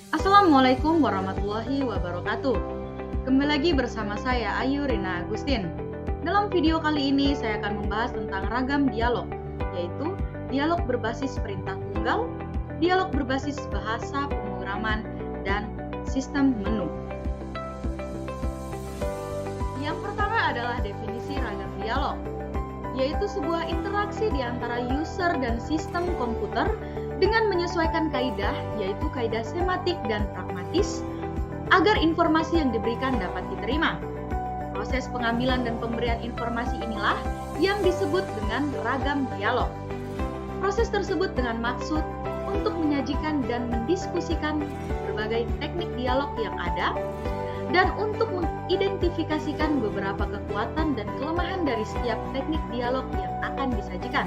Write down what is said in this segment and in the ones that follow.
Assalamualaikum warahmatullahi wabarakatuh. Kembali lagi bersama saya Ayu Rina Agustin. Dalam video kali ini saya akan membahas tentang ragam dialog, yaitu dialog berbasis perintah tunggal, dialog berbasis bahasa pemrograman, dan sistem menu. Yang pertama adalah definisi ragam dialog, yaitu sebuah interaksi di antara user dan sistem komputer dengan menyesuaikan kaidah, yaitu kaidah sematik dan pragmatis, agar informasi yang diberikan dapat diterima. Proses pengambilan dan pemberian informasi inilah yang disebut dengan ragam dialog. Proses tersebut dengan maksud untuk menyajikan dan mendiskusikan berbagai teknik dialog yang ada, dan untuk mengidentifikasikan beberapa kekuatan dan kelemahan dari setiap teknik dialog yang akan disajikan.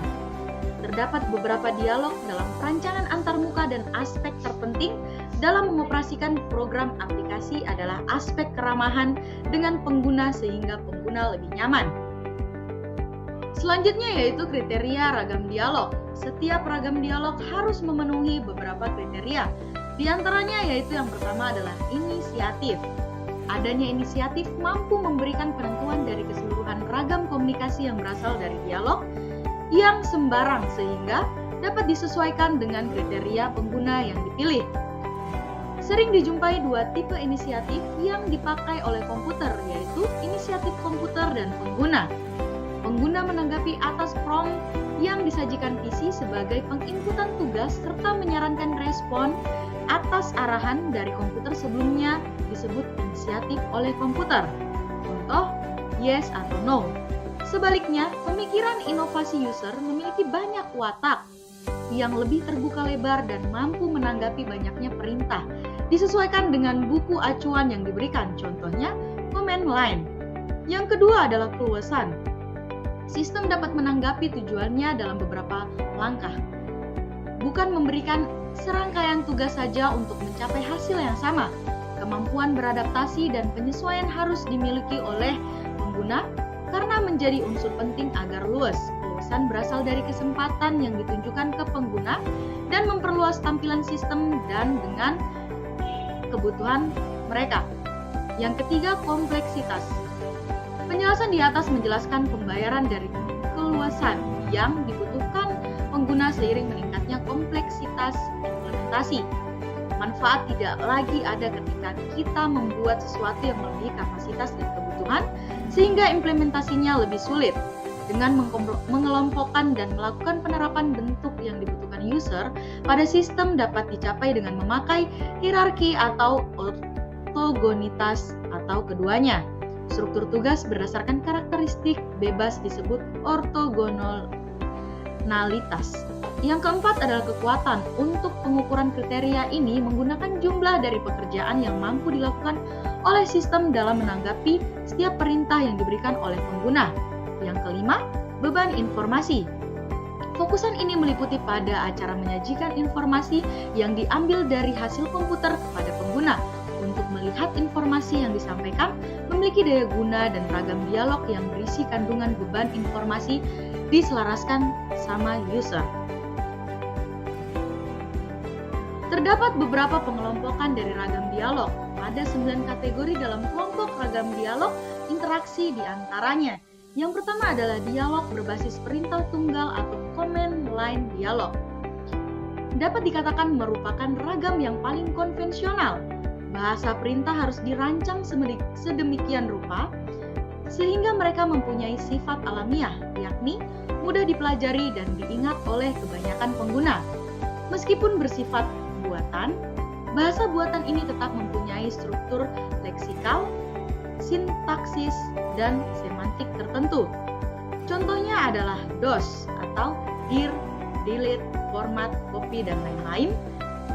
Terdapat beberapa dialog dalam perancangan antarmuka dan aspek terpenting dalam mengoperasikan program aplikasi adalah aspek keramahan dengan pengguna sehingga pengguna lebih nyaman. Selanjutnya yaitu kriteria ragam dialog. Setiap ragam dialog harus memenuhi beberapa kriteria. Di antaranya yaitu yang pertama adalah inisiatif. Adanya inisiatif mampu memberikan penentuan dari keseluruhan ragam komunikasi yang berasal dari dialog yang sembarang sehingga dapat disesuaikan dengan kriteria pengguna yang dipilih. Sering dijumpai dua tipe inisiatif yang dipakai oleh komputer, yaitu inisiatif komputer dan pengguna. Pengguna menanggapi atas prompt yang disajikan PC sebagai penginputan tugas serta menyarankan respon atas arahan dari komputer sebelumnya disebut inisiatif oleh komputer. Contoh, yes atau no. Sebaliknya, pemikiran inovasi user memiliki banyak watak yang lebih terbuka lebar dan mampu menanggapi banyaknya perintah, disesuaikan dengan buku acuan yang diberikan, contohnya command line. Yang kedua adalah keluasan. Sistem dapat menanggapi tujuannya dalam beberapa langkah, bukan memberikan serangkaian tugas saja untuk mencapai hasil yang sama. Kemampuan beradaptasi dan penyesuaian harus dimiliki oleh pengguna karena menjadi unsur penting agar luas. Keluasan berasal dari kesempatan yang ditunjukkan ke pengguna dan memperluas tampilan sistem dan dengan kebutuhan mereka. Yang ketiga, kompleksitas. Penjelasan di atas menjelaskan pembayaran dari keluasan yang dibutuhkan pengguna seiring meningkatnya kompleksitas implementasi. Manfaat tidak lagi ada ketika kita membuat sesuatu yang melebihi kapasitas dan kebutuhan, sehingga implementasinya lebih sulit. Dengan mengelompokkan dan melakukan penerapan bentuk yang dibutuhkan user pada sistem dapat dicapai dengan memakai hierarki atau ortogonitas atau keduanya. Struktur tugas berdasarkan karakteristik bebas disebut ortogonalitas. Yang keempat adalah kekuatan. Untuk pengukuran kriteria ini menggunakan jumlah dari pekerjaan yang mampu dilakukan oleh sistem dalam menanggapi setiap perintah yang diberikan oleh pengguna. Yang kelima, beban informasi. Fokusan ini meliputi pada acara menyajikan informasi yang diambil dari hasil komputer kepada pengguna. Untuk melihat informasi yang disampaikan memiliki daya guna dan ragam dialog yang berisi kandungan beban informasi diselaraskan sama user. Terdapat beberapa pengelompokan dari ragam dialog. Ada 9 kategori dalam kelompok ragam dialog interaksi di antaranya. Yang pertama adalah dialog berbasis perintah tunggal atau command line dialog. Dapat dikatakan merupakan ragam yang paling konvensional. Bahasa perintah harus dirancang sedemikian rupa sehingga mereka mempunyai sifat alamiah, yakni mudah dipelajari dan diingat oleh kebanyakan pengguna. Meskipun bersifat buatan, bahasa buatan ini tetap mempunyai struktur leksikal, sintaksis, dan semantik tertentu. Contohnya adalah DOS atau dir, delete, format, copy, dan lain-lain,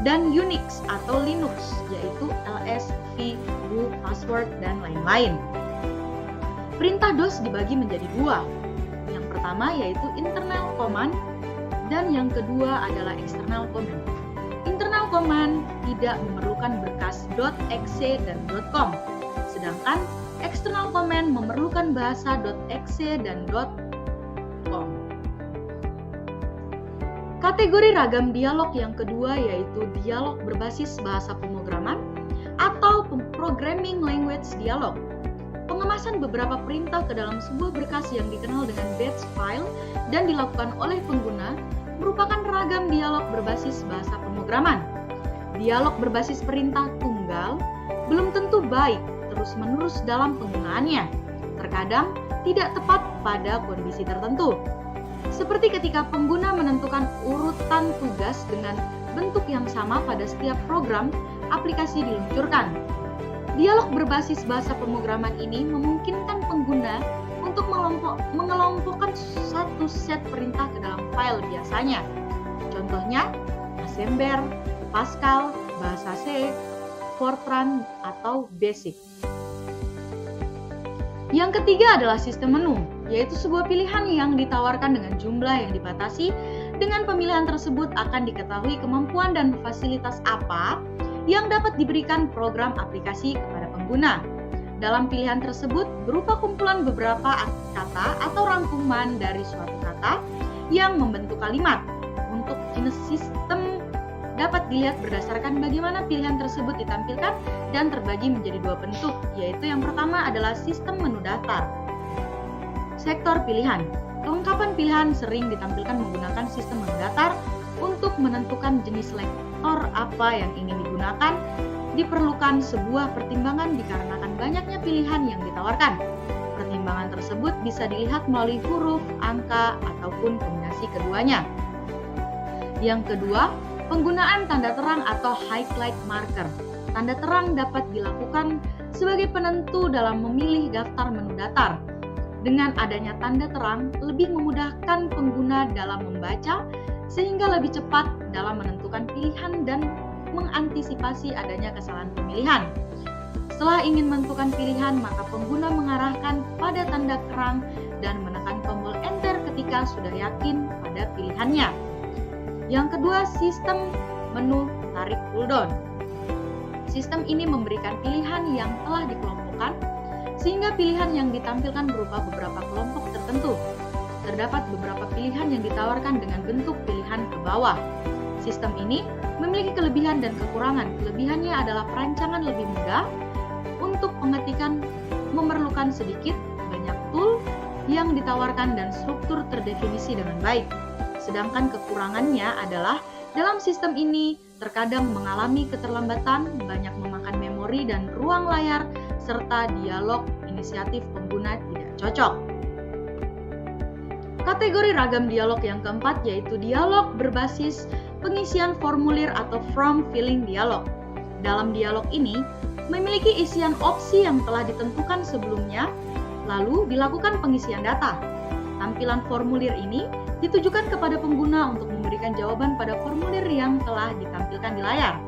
dan Unix atau Linux, yaitu ls, v, do, password, dan lain-lain. Perintah DOS dibagi menjadi dua. Yang pertama yaitu internal command, dan yang kedua adalah external command. Internal command tidak memerlukan berkas .exe dan .com, sedangkan external command memerlukan bahasa .exe dan .com. Kategori ragam dialog yang kedua yaitu dialog berbasis bahasa pemrograman atau programming language dialog. Pengemasan beberapa perintah ke dalam sebuah berkas yang dikenal dengan batch file dan dilakukan oleh pengguna merupakan ragam dialog berbasis bahasa pemrograman. Dialog berbasis perintah tunggal belum tentu baik terus-menerus dalam penggunaannya. Terkadang tidak tepat pada kondisi tertentu. Seperti ketika pengguna menentukan urutan tugas dengan bentuk yang sama pada setiap program aplikasi diluncurkan. Dialog berbasis bahasa pemrograman ini memungkinkan pengguna untuk mengelompokkan satu set perintah ke dalam file biasanya. Contohnya, Assembler, Pascal, bahasa C, Fortran, atau Basic. Yang ketiga adalah sistem menu, yaitu sebuah pilihan yang ditawarkan dengan jumlah yang dibatasi. Dengan pemilihan tersebut akan diketahui kemampuan dan fasilitas apa yang dapat diberikan program aplikasi kepada pengguna. Dalam pilihan tersebut berupa kumpulan beberapa kata atau rangkuman dari suatu kata yang membentuk kalimat. Untuk jenis sistem dapat dilihat berdasarkan bagaimana pilihan tersebut ditampilkan dan terbagi menjadi dua bentuk, yaitu yang pertama adalah sistem menu datar. Sektor pilihan. Kelengkapan pilihan sering ditampilkan menggunakan sistem menu datar. Untuk menentukan jenis selektor apa yang ingin digunakan, diperlukan sebuah pertimbangan dikarenakan banyaknya pilihan yang ditawarkan. Pertimbangan tersebut bisa dilihat melalui huruf, angka, ataupun kombinasi keduanya. Yang kedua, penggunaan tanda terang atau highlight marker. Tanda terang dapat dilakukan sebagai penentu dalam memilih daftar menu datar. Dengan adanya tanda terang, lebih memudahkan pengguna dalam membaca, sehingga lebih cepat dalam menentukan pilihan dan mengantisipasi adanya kesalahan pemilihan. Setelah ingin menentukan pilihan, maka pengguna mengarahkan pada tanda terang dan menekan tombol Enter ketika sudah yakin pada pilihannya. Yang kedua, sistem menu tarik pulldown. Sistem ini memberikan pilihan yang telah dikelompokkan, sehingga pilihan yang ditampilkan berupa beberapa kelompok tertentu. Terdapat beberapa pilihan yang ditawarkan dengan bentuk pilihan ke bawah. Sistem ini memiliki kelebihan dan kekurangan. Kelebihannya adalah perancangan lebih mudah, untuk pengetikan memerlukan sedikit banyak tool yang ditawarkan dan struktur terdefinisi dengan baik. Sedangkan kekurangannya adalah dalam sistem ini terkadang mengalami keterlambatan, banyak memakan memori dan ruang layar, serta dialog inisiatif pengguna tidak cocok. Kategori ragam dialog yang keempat yaitu dialog berbasis pengisian formulir atau form filling dialog. Dalam dialog ini memiliki isian opsi yang telah ditentukan sebelumnya, lalu dilakukan pengisian data. Tampilan formulir ini ditujukan kepada pengguna untuk memberikan jawaban pada formulir yang telah ditampilkan di layar.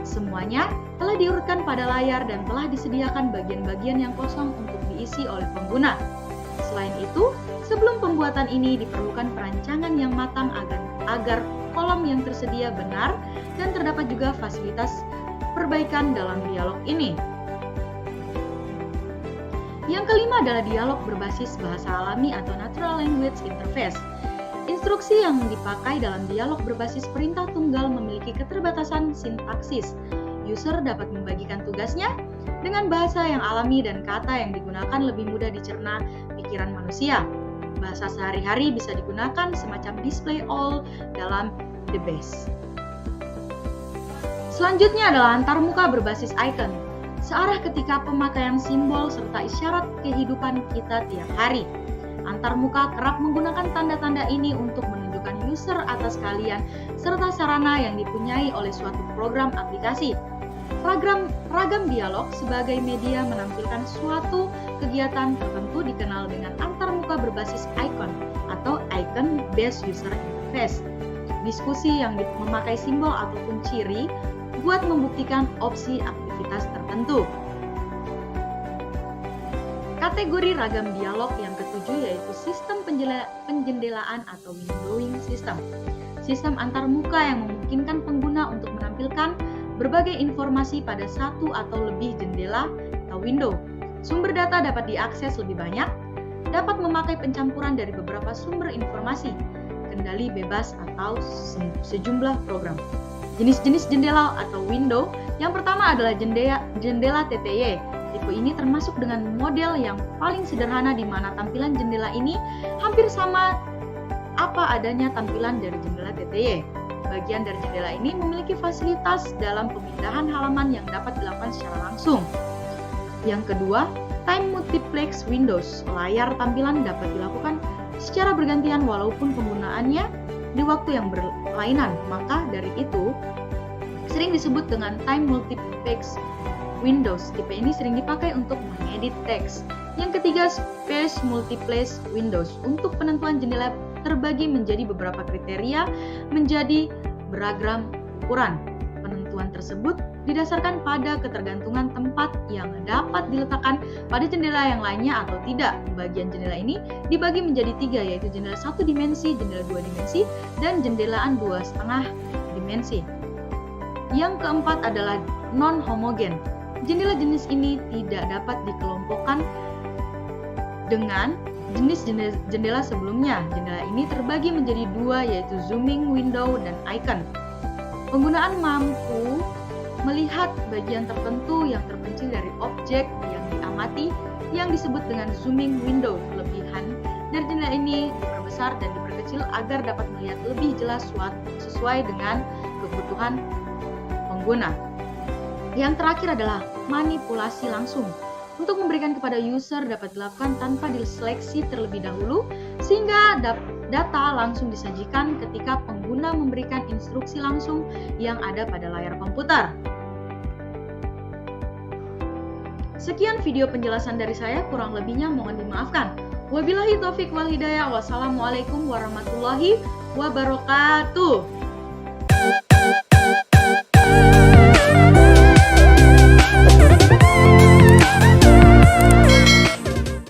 Semuanya telah diurutkan pada layar dan telah disediakan bagian-bagian yang kosong untuk diisi oleh pengguna. Selain itu, sebelum pembuatan ini diperlukan perancangan yang matang agar kolom yang tersedia benar dan terdapat juga fasilitas perbaikan dalam dialog ini. Yang kelima adalah dialog berbasis bahasa alami atau Natural Language Interface. Instruksi yang dipakai dalam dialog berbasis perintah tunggal memiliki keterbatasan sintaksis. User dapat membagikan tugasnya dengan bahasa yang alami dan kata yang digunakan lebih mudah dicerna pikiran manusia. Bahasa sehari-hari bisa digunakan semacam display all dalam the base. Selanjutnya adalah antarmuka berbasis icon. Searah ketika pemakaian simbol serta isyarat kehidupan kita tiap hari. Antarmuka kerap menggunakan tanda-tanda ini untuk menunjukkan user atas kalian serta sarana yang dipunyai oleh suatu program aplikasi. Ragam dialog sebagai media menampilkan suatu kegiatan tertentu dikenal dengan antarmuka berbasis icon atau icon based user interface. Diskusi yang memakai simbol ataupun ciri buat membuktikan opsi aktivitas tertentu. Kategori ragam dialog yang ketujuh yaitu sistem penjendelaan atau windowing system. Sistem antarmuka yang memungkinkan pengguna untuk menampilkan berbagai informasi pada satu atau lebih jendela atau window. Sumber data dapat diakses lebih banyak, dapat memakai pencampuran dari beberapa sumber informasi. kendali bebas atau sejumlah program. Jenis-jenis jendela atau window, yang pertama adalah jendela TTY. Tipe ini termasuk dengan model yang paling sederhana di mana tampilan jendela ini hampir sama apa adanya tampilan dari jendela TTY. Bagian dari jendela ini memiliki fasilitas dalam pemindahan halaman yang dapat dilakukan secara langsung. Yang kedua, time multiplex windows. Layar tampilan dapat dilakukan secara bergantian walaupun penggunaannya di waktu yang berlainan. Maka dari itu, sering disebut dengan time multiplex windows. Tipe ini sering dipakai untuk mengedit teks. Yang ketiga, space multiplex windows. Untuk penentuan jendela terbagi menjadi beberapa kriteria menjadi beragam ukuran. Penentuan tersebut didasarkan pada ketergantungan tempat yang dapat diletakkan pada jendela yang lainnya atau tidak. Bagian jendela ini dibagi menjadi 3, yaitu jendela 1 dimensi, jendela 2 dimensi, dan jendelaan 2,5 dimensi. Yang keempat adalah non-homogen. Jendela jenis ini tidak dapat dikelompokkan dengan jenis jendela sebelumnya. Jendela ini terbagi menjadi 2, yaitu zooming window dan icon. Penggunaan mampu melihat bagian tertentu yang terpencil dari objek yang diamati yang disebut dengan zooming window. Kelebihan dari jendela ini diperbesar dan diperkecil agar dapat melihat lebih jelas sesuai dengan kebutuhan pengguna. Yang terakhir adalah manipulasi langsung. Untuk memberikan kepada user dapat dilakukan tanpa diseleksi terlebih dahulu, sehingga data langsung disajikan ketika pengguna memberikan instruksi langsung yang ada pada layar komputer. Sekian video penjelasan dari saya, kurang lebihnya mohon dimaafkan. Wabillahi taufik wal hidayah. Wassalamualaikum warahmatullahi wabarakatuh.